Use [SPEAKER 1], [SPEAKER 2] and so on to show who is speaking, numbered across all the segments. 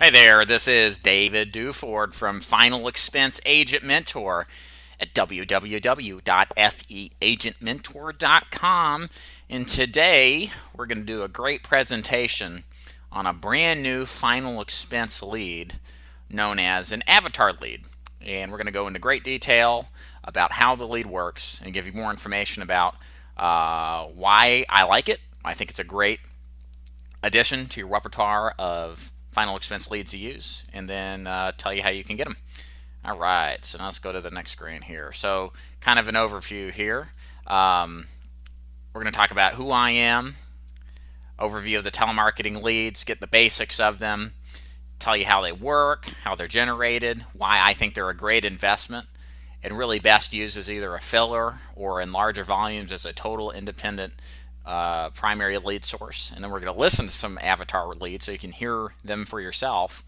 [SPEAKER 1] Hey there, this is David Duford from Final Expense Agent Mentor at www.feagentmentor.com. And today we're going to do a great presentation on a brand new final expense lead known as an avatar lead. And we're going to go into great detail about how the lead works and give you more information about why I like it. I think it's a great addition to your repertoire of final expense leads to use, and then tell you how you can get them. All right, so now let's go to the next screen here. So kind of an overview here. We're going to talk about who I am, overview of the telemarketing leads, get the basics of them, tell you how they work, how they're generated, why I think they're a great investment, and really best used as either a filler or in larger volumes as a total independent primary lead source. And then we're going to listen to some avatar leads so you can hear them for yourself.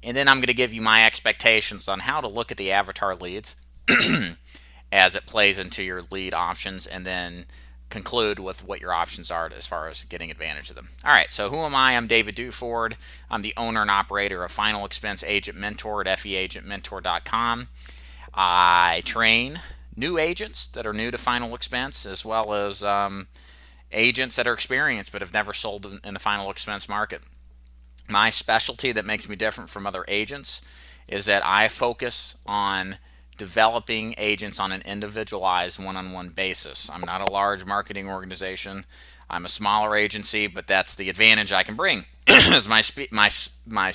[SPEAKER 1] And then I'm going to give you my expectations on how to look at the avatar leads as it plays into your lead options, and then conclude with what your options are as far as getting advantage of them. All right, so who am I? I'm David Duford. I'm the owner and operator of Final Expense Agent Mentor at feagentmentor.com. I train new agents that are new to final expense, as well as agents that are experienced but have never sold in the final expense market. My specialty that makes me different from other agents is that I focus on developing agents on an individualized one-on-one basis. I'm not a large marketing organization. I'm a smaller agency, but that's the advantage I can bring. As my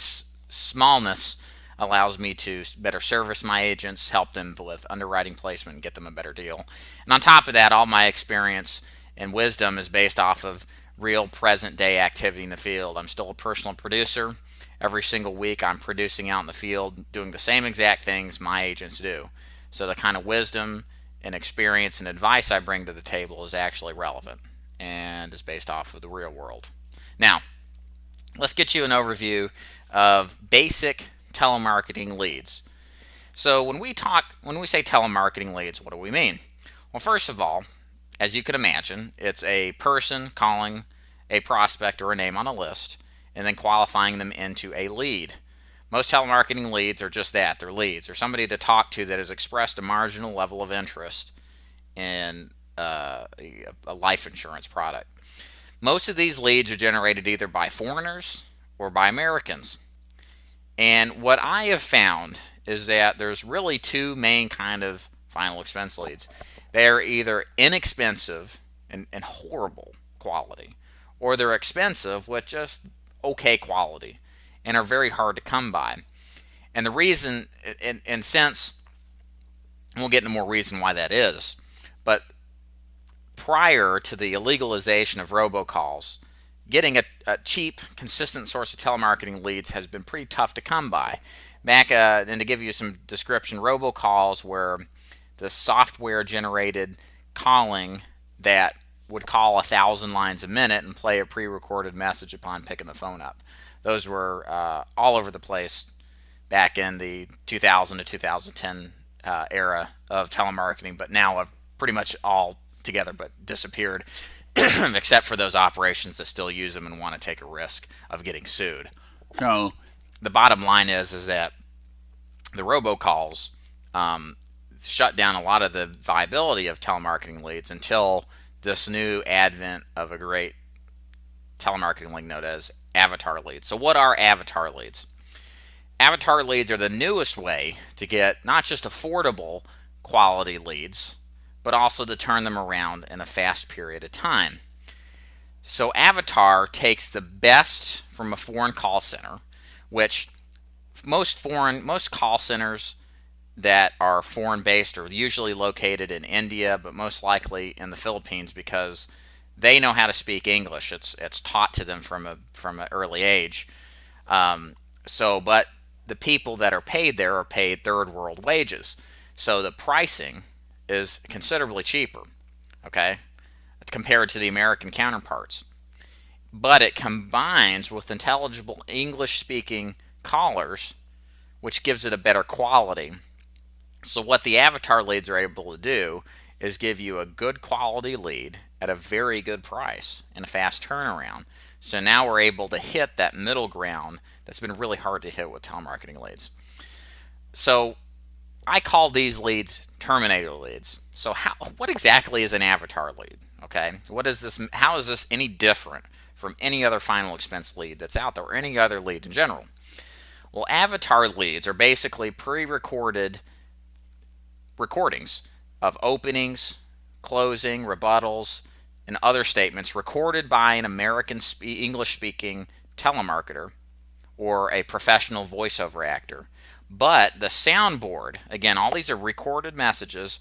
[SPEAKER 1] smallness allows me to better service my agents, help them with underwriting placement, and get them a better deal. And on top of that, all my experience and wisdom is based off of real present day activity in the field. I'm still a personal producer. Every single week I'm producing out in the field doing the same exact things my agents do. So the kind of wisdom and experience and advice I bring to the table is actually relevant and is based off of the real world. Now, let's get you an overview of basic telemarketing leads. So when we say telemarketing leads, what do we mean? Well, first of all, as you could imagine, it's a person calling a prospect or a name on a list and then qualifying them into a lead. Most telemarketing leads are just that. They're leads, or somebody to talk to that has expressed a marginal level of interest in a life insurance product. Most of these leads are generated either by foreigners or by Americans. And what I have found is that there's really two main kind of final expense leads. They're either inexpensive and horrible quality, or they're expensive with just okay quality and are very hard to come by. And the reason, and since, we'll get into more reason why that is, but prior to the illegalization of robocalls, getting a cheap, consistent source of telemarketing leads has been pretty tough to come by. And to give you some description, robocalls were the software-generated calling that would call 1,000 lines a minute and play a pre-recorded message upon picking the phone up. Those were all over the place back in the 2000 to 2010 era of telemarketing, but now have pretty much all together but disappeared, except for those operations that still use them and want to take a risk of getting sued. So the bottom line is that the robocalls shut down a lot of the viability of telemarketing leads until this new advent of a great telemarketing lead known as avatar leads. So what are avatar leads? Avatar leads are the newest way to get not just affordable quality leads, but also to turn them around in a fast period of time. So Avatar takes the best from a foreign call center, which most call centers that are foreign based are usually located in India, but most likely in the Philippines, because they know how to speak English. It's taught to them from an early age. But the people that are paid there are paid third world wages, so the pricing is considerably cheaper, okay, compared to the American counterparts. But it combines with intelligible English-speaking callers, which gives it a better quality. So what the avatar leads are able to do is give you a good quality lead at a very good price and a fast turnaround. So now we're able to hit that middle ground that's been really hard to hit with telemarketing leads. So I call these leads terminator leads. So what exactly is an avatar lead? Okay, what is this? How is this any different from any other final expense lead that's out there, or any other lead in general? Well, avatar leads are basically pre-recorded recordings of openings, closing, rebuttals, and other statements recorded by an American English-speaking telemarketer or a professional voiceover actor. But the soundboard, again, all these are recorded messages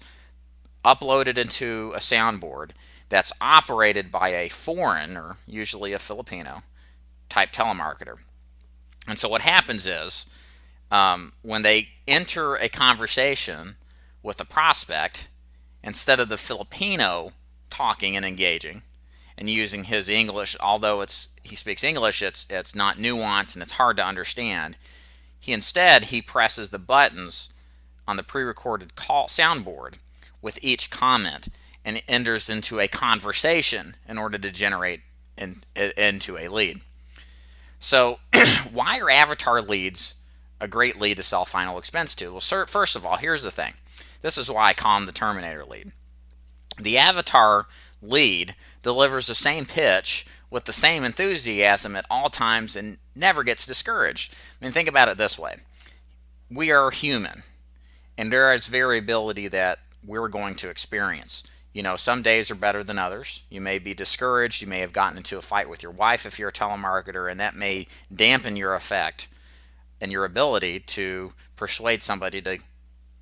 [SPEAKER 1] uploaded into a soundboard that's operated by a foreign, or usually a Filipino, type telemarketer. And so what happens is when they enter a conversation with a prospect, instead of the Filipino talking and engaging and using his English, although he speaks English, it's not nuanced and it's hard to understand. He presses the buttons on the pre-recorded call soundboard with each comment and it enters into a conversation in order to generate into a lead. So why are avatar leads a great lead to sell final expense to? Well, first of all, here's the thing. This is why I call them the terminator lead. The avatar lead delivers the same pitch with the same enthusiasm at all times and never gets discouraged. I mean, think about it this way. We are human, and there is variability that we're going to experience. You know, some days are better than others. You may be discouraged. You may have gotten into a fight with your wife if you're a telemarketer, and that may dampen your effect and your ability to persuade somebody to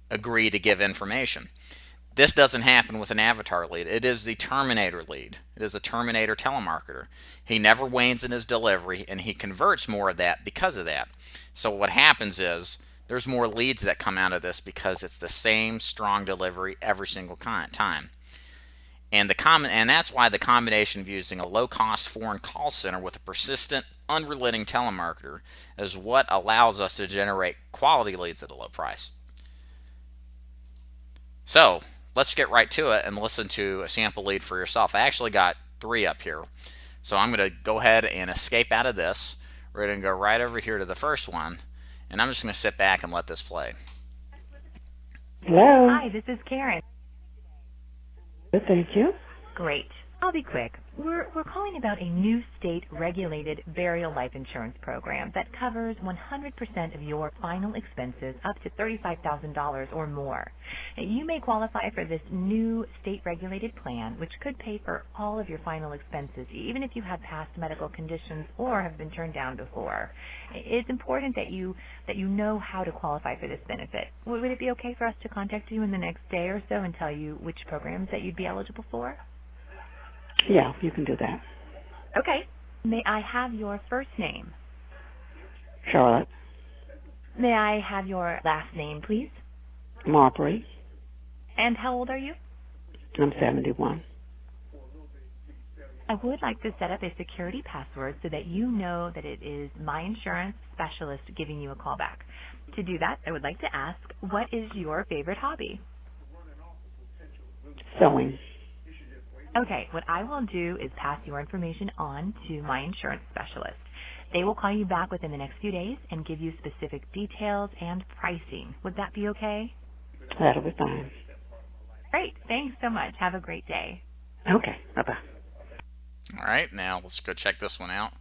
[SPEAKER 1] agree to give information. This doesn't happen with an avatar lead. It is the terminator lead. It is a terminator telemarketer. He never wanes in his delivery, and he converts more of that because of that. So what happens is there's more leads that come out of this because it's the same strong delivery every single time. And that's why the combination of using a low-cost foreign call center with a persistent, unrelenting telemarketer is what allows us to generate quality leads at a low price. So let's get right to it and listen to a sample lead for yourself. I actually got 3 up here. So I'm going to go ahead and escape out of this. We're going to go right over here to the first one. And I'm just going to sit back and let this play.
[SPEAKER 2] Hello.
[SPEAKER 3] Hi, this is Karen.
[SPEAKER 2] Good, thank you.
[SPEAKER 3] Great. I'll be quick. We're calling about a new state-regulated burial life insurance program that covers 100% of your final expenses up to $35,000 or more. You may qualify for this new state-regulated plan, which could pay for all of your final expenses, even if you had past medical conditions or have been turned down before. It's important that you know how to qualify for this benefit. Would it be okay for us to contact you in the next day or so and tell you which programs that you'd be eligible for?
[SPEAKER 2] Yeah, you can do that.
[SPEAKER 3] Okay. May I have your first name?
[SPEAKER 2] Charlotte.
[SPEAKER 3] May I have your last name, please?
[SPEAKER 2] Marbury.
[SPEAKER 3] And how old are you?
[SPEAKER 2] I'm 71.
[SPEAKER 3] I would like to set up a security password so that you know that it is my insurance specialist giving you a call back. To do that, I would like to ask, what is your favorite hobby?
[SPEAKER 2] Sewing.
[SPEAKER 3] Okay, what I will do is pass your information on to my insurance specialist. They will call you back within the next few days and give you specific details and pricing. Would that be okay?
[SPEAKER 2] That'll be fine.
[SPEAKER 3] Great. Thanks so much. Have a great day.
[SPEAKER 2] Okay. Bye-bye.
[SPEAKER 1] All right, now let's go check this one out.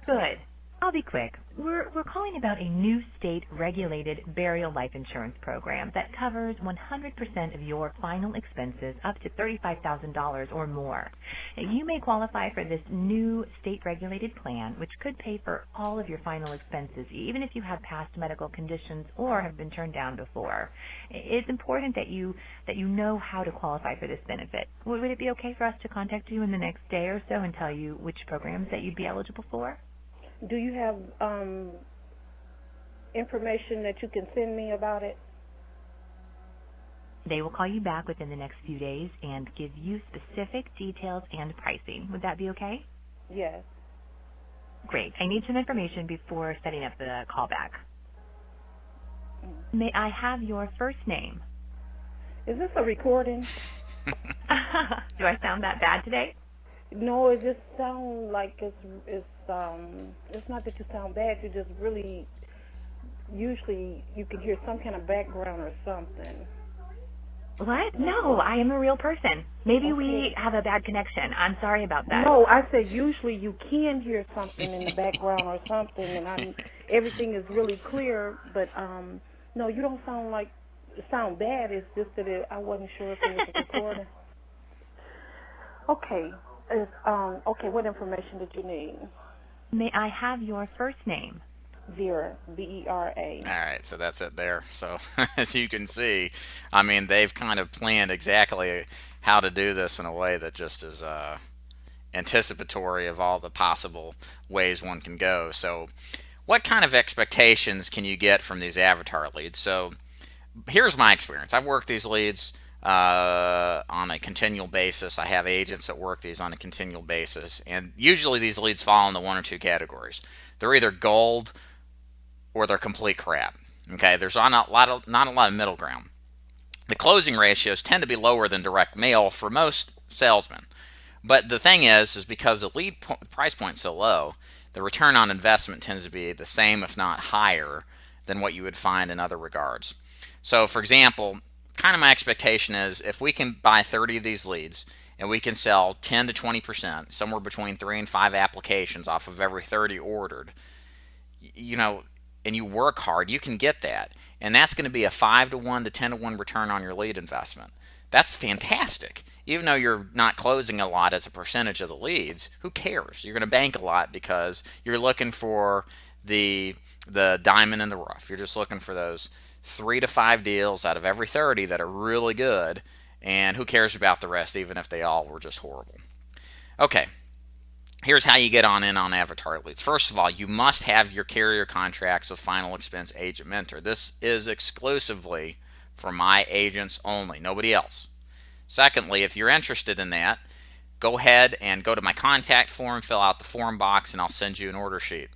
[SPEAKER 3] Good. I'll be quick. We're calling about a new state-regulated burial life insurance program that covers 100% of your final expenses up to $35,000 or more. You may qualify for this new state-regulated plan, which could pay for all of your final expenses, even if you have past medical conditions or have been turned down before. It's important that you know how to qualify for this benefit. Would it be okay for us to contact you in the next day or so and tell you which programs that you'd be eligible for?
[SPEAKER 4] Do you have information that you can send me about it?
[SPEAKER 3] They will call you back within the next few days and give you specific details and pricing. Would that be okay?
[SPEAKER 4] Yes.
[SPEAKER 3] Great. I need some information before setting up the callback. May I have your first name?
[SPEAKER 4] Is this a recording?
[SPEAKER 3] Do I sound that bad today?
[SPEAKER 4] No, it just sounds like it's not that you sound bad. You just really usually you can hear some kind of background or something.
[SPEAKER 3] What? No, I am a real person. Maybe we have a bad connection. I'm sorry about that.
[SPEAKER 4] No, I said usually you can hear something in the background or something, and everything is really clear. But no, you don't sound bad. It's just that I wasn't sure if it was a recording. Okay. Okay. What information did you need?
[SPEAKER 3] May I have your first name?
[SPEAKER 4] Vera, Bera.
[SPEAKER 1] All right, so that's it there. So as you can see, I mean, they've kind of planned exactly how to do this in a way that just is anticipatory of all the possible ways one can go. So what kind of expectations can you get from these avatar leads? So here's my experience. I've worked these leads on a continual basis. I have agents that work these on a continual basis, and usually these leads fall into one or two categories. They're either gold or they're complete crap. Okay, there's not a lot of middle ground. The closing ratios tend to be lower than direct mail for most salesmen. But the thing is because the lead price point's so low, the return on investment tends to be the same, if not higher, than what you would find in other regards. So, for example, kind of my expectation is if we can buy 30 of these leads and we can sell 10 to 20%, somewhere between 3 and 5 applications off of every 30 ordered, and you work hard, you can get that. And that's going to be a 5 to 1 to 10 to 1 return on your lead investment. That's fantastic. Even though you're not closing a lot as a percentage of the leads, who cares? You're going to bank a lot because you're looking for the diamond in the rough. You're just looking for those 3 to 5 deals out of every 30 that are really good, and who cares about the rest, even if they all were just horrible. Okay. Here's how you get on in on avatar leads. First of all, you must have your carrier contracts with Final Expense Agent Mentor. This is exclusively for my agents only, nobody else. Secondly, if you're interested in that, go ahead and go to my contact form, fill out the form box, and I'll send you an order sheet.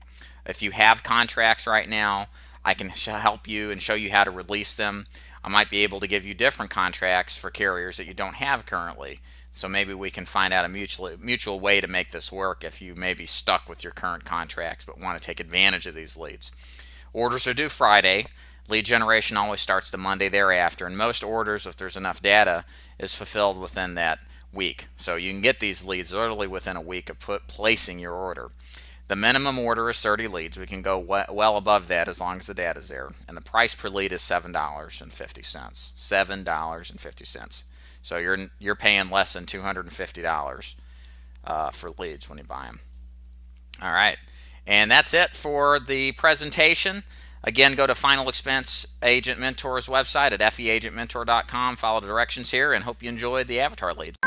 [SPEAKER 1] If you have contracts right now, I can help you and show you how to release them. I might be able to give you different contracts for carriers that you don't have currently. So maybe we can find out a mutual way to make this work if you may be stuck with your current contracts but want to take advantage of these leads. Orders are due Friday. Lead generation always starts the Monday thereafter, and most orders, if there's enough data, is fulfilled within that week. So you can get these leads literally within a week of placing your order. The minimum order is 30 leads. We can go well above that as long as the data is there. And the price per lead is $7.50. $7.50. So you're paying less than $250 for leads when you buy them. All right, and that's it for the presentation. Again, go to Final Expense Agent Mentor's website at feagentmentor.com. Follow the directions here, and hope you enjoyed the avatar leads.